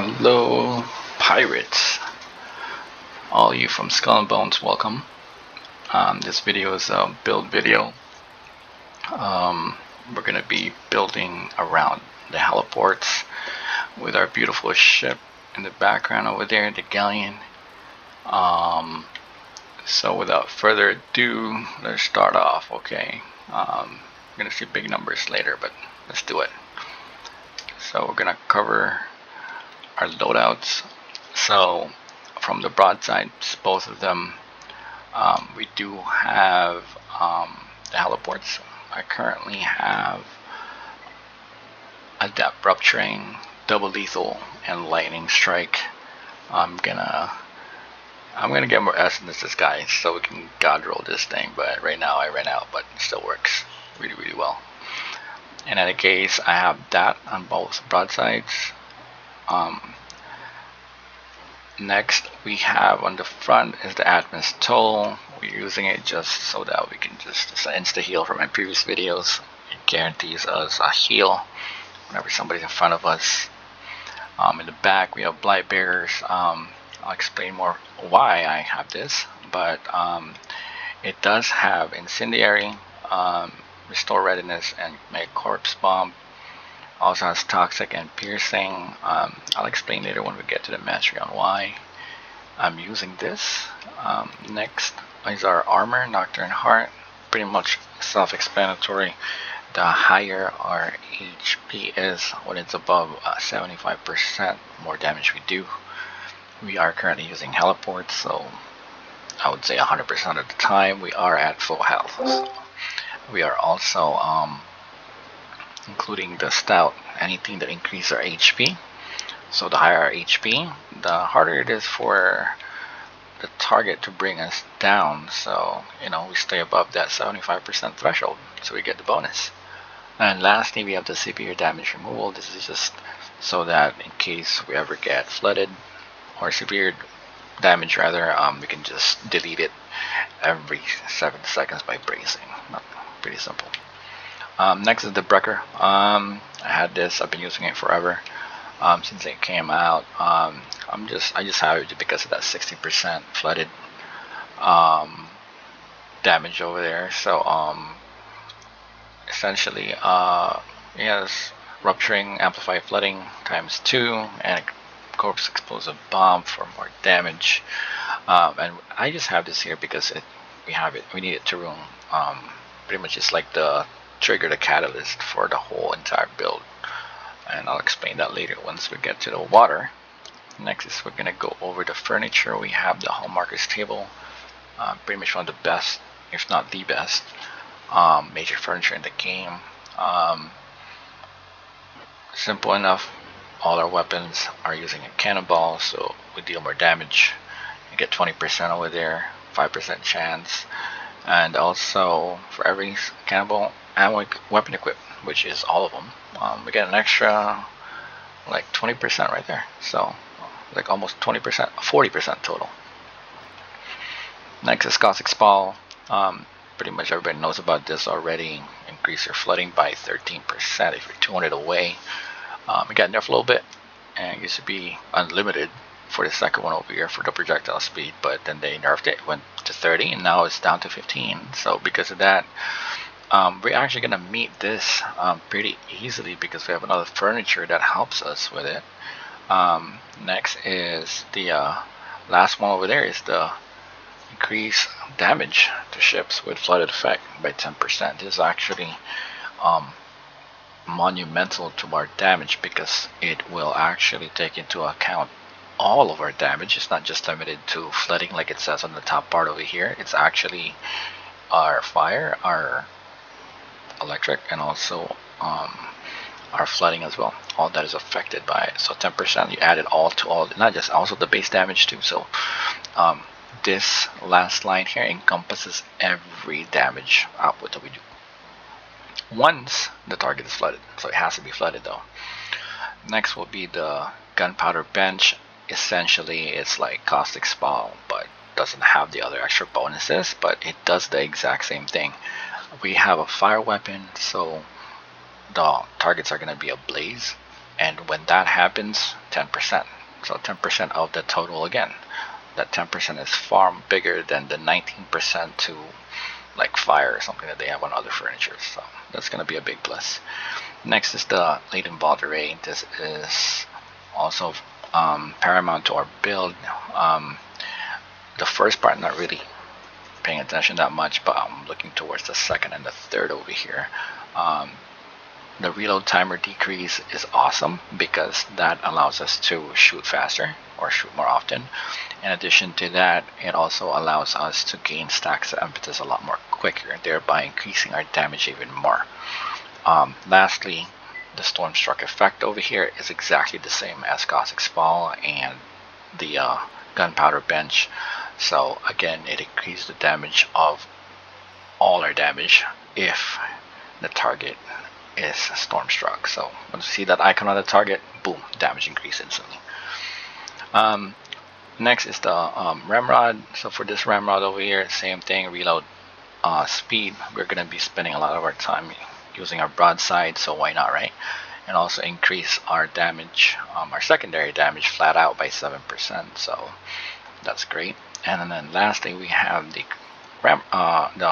Hello, pirates. All you from Skull and Bones, welcome. This video is a build video. We're going to be building around the Hellepoorts with our beautiful ship in the background over there, the galleon. So without further ado, let's start off, okay? We're going to see big numbers later, but let's do it. So we're going to cover our loadouts. So from the broadsides, both of them, we do have the Hellepoorts. I currently have Adept, Rupturing, Double Lethal, and Lightning Strike. I'm gonna get more essence this guy so we can god roll this thing, but right now I ran out, but it still works really well. In any case, I have that on both broadsides. Next we have on the front is the Atma's toll. We're using it just so that we can just insta heal from my previous videos. It guarantees us a heal whenever somebody's in front of us. In the back we have Blightbearers. I'll explain more why I have this, but it does have Incendiary, Restore Readiness, and make Corpse Bomb. Also has Toxic and Piercing. I'll explain later when we get to the mastery on why I'm using this. Next is our armor, Nocturne Heart. Pretty much self-explanatory. The higher our HP is, when it's above 75% more damage we do. We are currently using Hellepoort, so I would say 100% of the time we are at full health. So we are also including the stout, anything that increases our HP. So the higher our HP, the harder it is for the target to bring us down. So we stay above that 75% threshold, so we get the bonus. And lastly, we have the severe damage removal. This is just so that in case we ever get flooded or severe damage rather, we can just delete it every 7 seconds by bracing. Pretty simple. Next is the Breaker. I had this. I've been using it forever since it came out. I just have it because of that 60% flooded damage over there. So essentially, it has Rupturing, Amplify Flooding ×2, and Corpse Explosive Bomb for more damage. And I just have this here because we need it to room. Pretty much it's like the trigger, the catalyst for the whole entire build, and I'll explain that later once we get to the water. Next is we're gonna go over the furniture. We have the Hullmarker's table, pretty much one of the best, if not the best, major furniture in the game. Simple enough. All our weapons are using a cannonball, so we deal more damage. You get 20% over there, 5% chance. And also for every cannonball and weapon equip, which is all of them, we get an extra like 20% right there. So like almost 20%, 40% total. Next is Caustic Spall. Pretty much everybody knows about this already. Increase your flooding by 13% if you're 200 away. It got nerfed a little bit, and it used to be unlimited for the second one over here for the projectile speed, but then they nerfed it, went to 30, and now it's down to 15. So because of that, we're actually gonna meet this pretty easily because we have another furniture that helps us with it. Next is the last one over there is the increase damage to ships with flooded effect by 10%. This is actually monumental to our damage because it will actually take into account all of our damage. It's not just limited to flooding like it says on the top part over here. It's actually our fire, our electric, and also our flooding as well. All that is affected by it. So 10%, you add it all to all, not just also the base damage too. So this last line here encompasses every damage output that we do once the target is flooded. So it has to be flooded though. Next will be the Gunpowder Bench. Essentially it's like Caustic Spall, but doesn't have the other extra bonuses, but it does the exact same thing. We have a fire weapon, so the targets are going to be ablaze and when that happens, 10%. So 10% of the total again. That 10% is far bigger than the 19% to like fire or something that they have on other furniture. So that's going to be a big plus. Next is the Layden Vault Array. This is also paramount to our build. The first part, not really paying attention that much, but I'm looking towards the second and the third over here. The reload timer decrease is awesome because that allows us to shoot faster or shoot more often. In addition to that, it also allows us to gain stacks of impetus a lot more quicker, thereby increasing our damage even more. Lastly, the Stormstruck effect over here is exactly the same as Caustic Spall and the Gunpowder Bench. So again, it increases the damage of all our damage if the target is Stormstruck. So once you see that icon on the target, boom, damage increase instantly. Next is the Ramrod. So for this Ramrod over here, same thing, reload speed. We're going to be spending a lot of our time using our Broadsides, so why not, right? And also increase our damage, our secondary damage flat out by 7%, so that's great. And then lastly, we have the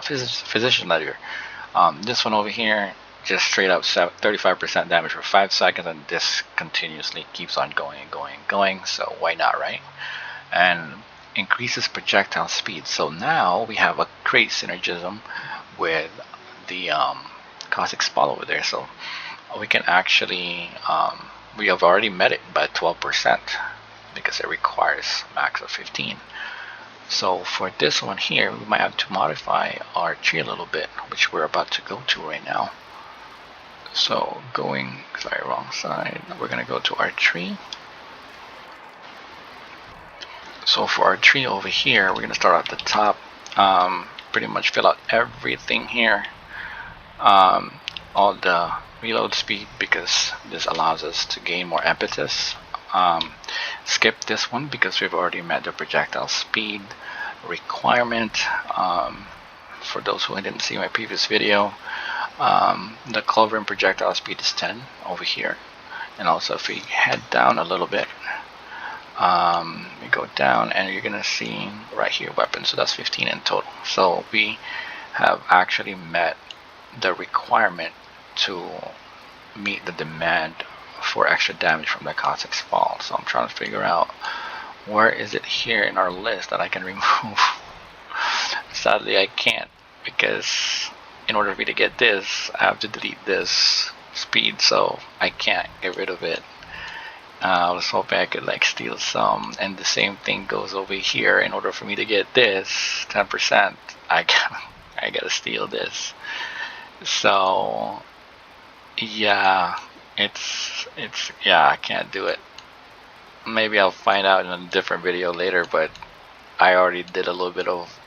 Physician Letter. This one over here, just straight up 35% damage for 5 seconds, and this continuously keeps on going and going and going, so why not, right? And increases projectile speed. So now we have a great synergism with the Caustic Spall over there. So we can actually, we have already met it by 12% because it requires max of 15. So for this one here, we might have to modify our tree a little bit, which we're about to go to right now. So wrong side, we're going to go to our tree. So for our tree over here, we're going to start at the top, pretty much fill out everything here, all the reload speed, because this allows us to gain more impetus. Skip this one because we've already met the projectile speed requirement. For those who didn't see my previous video, the Culverin projectile speed is 10 over here. And also if we head down a little bit, we go down and you're gonna see right here weapons, so that's 15 in total. So we have actually met the requirement to meet the demand for extra damage from the Caustic Spall. So I'm trying to figure out where is it here in our list that I can remove. Sadly I can't, because in order for me to get this, I have to delete this speed, so I can't get rid of it. I was hoping I could like steal some, and the same thing goes over here. In order for me to get this 10%, I gotta steal this. So yeah, yeah, I can't do it. Maybe I'll find out in a different video later, but I already did a little bit of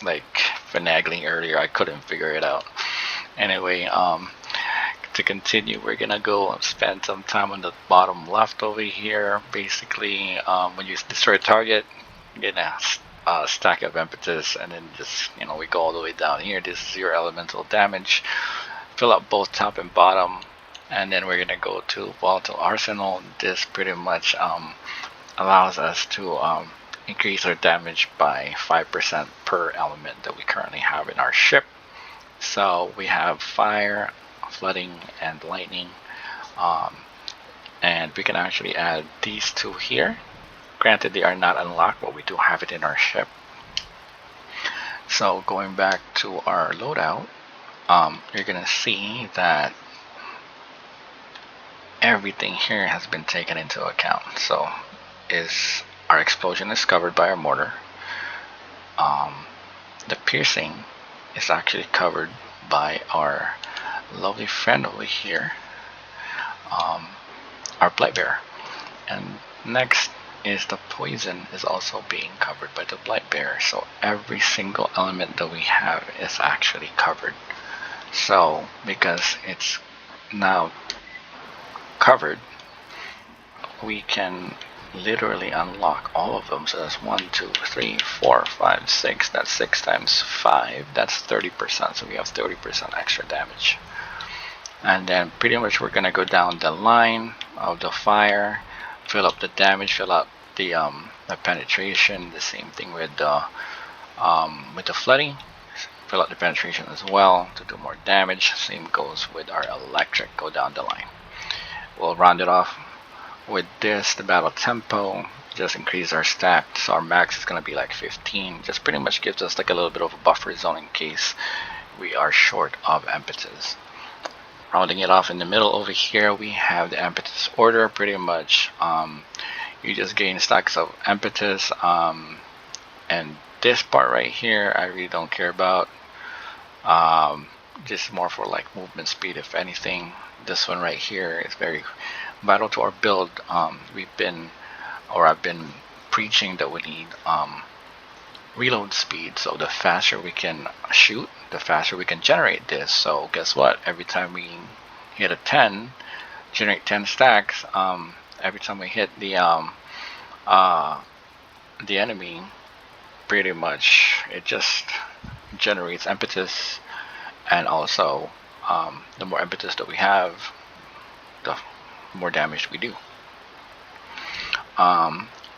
like finagling earlier. I couldn't figure it out. Anyway, to continue, we're gonna go spend some time on the bottom left over here. Basically, when you destroy a target, you get a stack of impetus, and then just, we go all the way down here. This is your elemental damage. Fill up both top and bottom, and then we're gonna go to Volatile Arsenal. This pretty much allows us to increase our damage by 5% per element that we currently have in our ship. So we have fire, flooding, and lightning, and we can actually add these two here. Granted, they are not unlocked, but we do have it in our ship. So going back to our loadout, you're gonna see that everything here has been taken into account. So our explosion is covered by our mortar. The piercing is actually covered by our lovely friend over here, our Blightbearer. And next is the poison is also being covered by the Blightbearer. So every single element that we have is actually covered. So because it's now covered, we can literally unlock all of them. So that's 1, 2, 3, 4, 5, 6. That's 6 times 5. That's 30%. So we have 30% extra damage. And then pretty much we're gonna go down the line of the fire, fill up the damage, fill up the penetration. The same thing with the flooding. Fill up the penetration as well to do more damage. Same goes with our electric. Go down the line. We'll round it off with this. The battle tempo just increase our stack, so our max is gonna be like 15. Just pretty much gives us like a little bit of a buffer zone in case we are short of impetus. Rounding it off in the middle over here, we have the impetus order. Pretty much you just gain stacks of impetus, and this part right here I really don't care about. Just more for like movement speed, if anything. This one right here is very vital to our build. I've been preaching that we need reload speed, so the faster we can shoot, the faster we can generate this. So guess what, every time we hit a 10, generate 10 stacks. Every time we hit the enemy, pretty much it just generates impetus, and also the more impetus that we have, the more damage we do.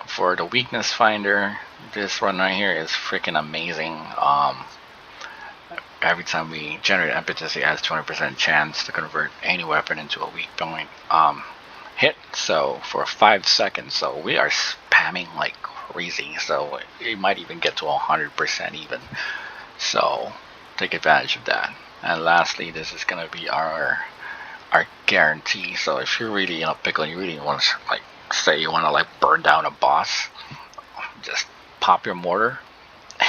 For the weakness finder, this one right here is freaking amazing. Every time we generate impetus, it has 20% chance to convert any weapon into a weak point hit. So for 5 seconds, so we are spamming like crazy. So it might even get to 100% even. So take advantage of that. And lastly, this is gonna be our guarantee. So if you're really in a pickle and you really want to, like, say you want to like burn down a boss, just pop your mortar,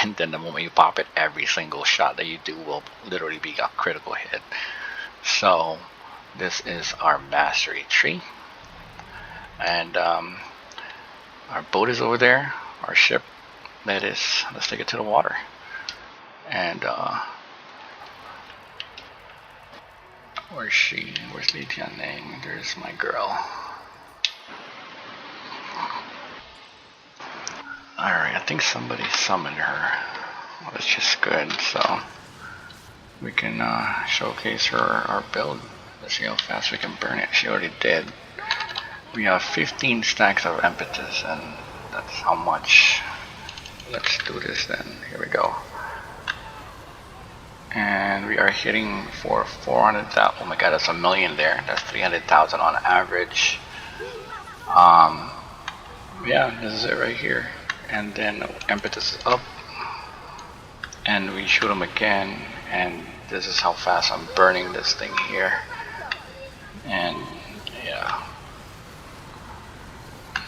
and then the moment you pop it, every single shot that you do will literally be a critical hit. So this is our mastery tree, and our boat is over there, our ship, that is. Let's take it to the water. And where's she? Where's Layden? There's my girl. Alright, I think somebody summoned her, which is good, so we can showcase her our build. Let's see how fast we can burn it. She already did. We have 15 stacks of impetus, and that's how much. Let's do this then. Here we go. And we are hitting for 400,000. Oh my god, that's a million there. That's 300,000 on average. Yeah, this is it right here. And then impetus is up, and we shoot them again, and this is how fast I'm burning this thing here. And yeah,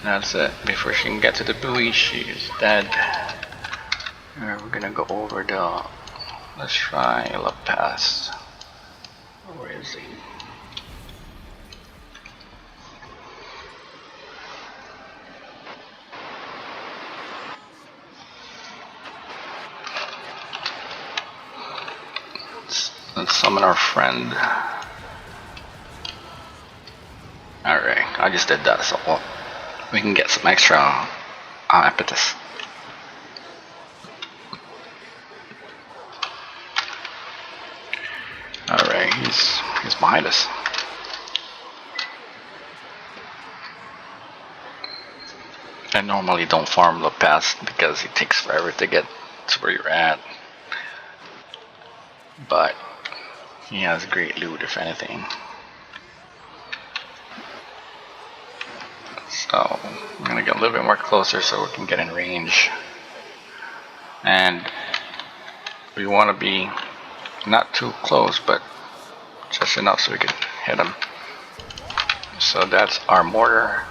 that's it. Before she can get to the buoy, she is dead. And we're gonna go over the, let's try La Paz. Where is he? Let's summon our friend. Alright, I just did that, so we can get some extra impetus. Alright, he's behind us. I normally don't farm La Paz because it takes forever to get to where you're at, but he has great loot, if anything. So I'm gonna get a little bit more closer so we can get in range, and we want to be not too close, but just enough so we can hit him. So that's our mortar,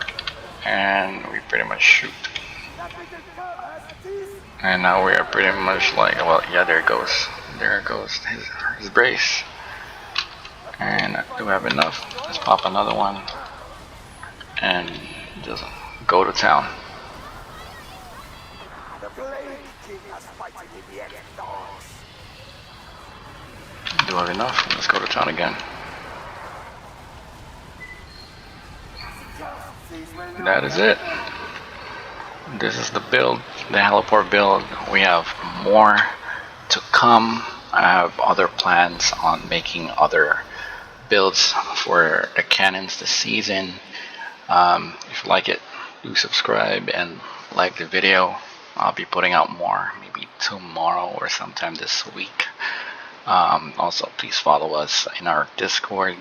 and we pretty much shoot. And now we are pretty much like, well, yeah, there it goes. There goes his brace. And do we have enough? Let's pop another one and just go to town. Do we have enough? Let's go to town again. That is it. This is the build, the Hellepoort build. We have more to come. I have other plans on making other builds for the cannons this season. If you like it, do subscribe and like the video. I'll be putting out more maybe tomorrow or sometime this week. Also, please follow us in our Discord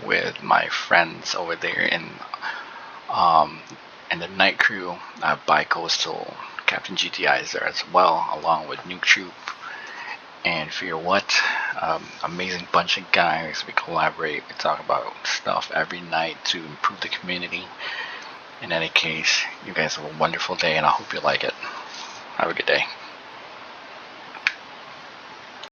with my friends over there in the night crew. Bi-Coastal Captain GTI is there as well, along with Nuke Troop and Fear What. Amazing bunch of guys. We collaborate, we talk about stuff every night to improve the community. In any case, you guys have a wonderful day and I hope you like it. Have a good day.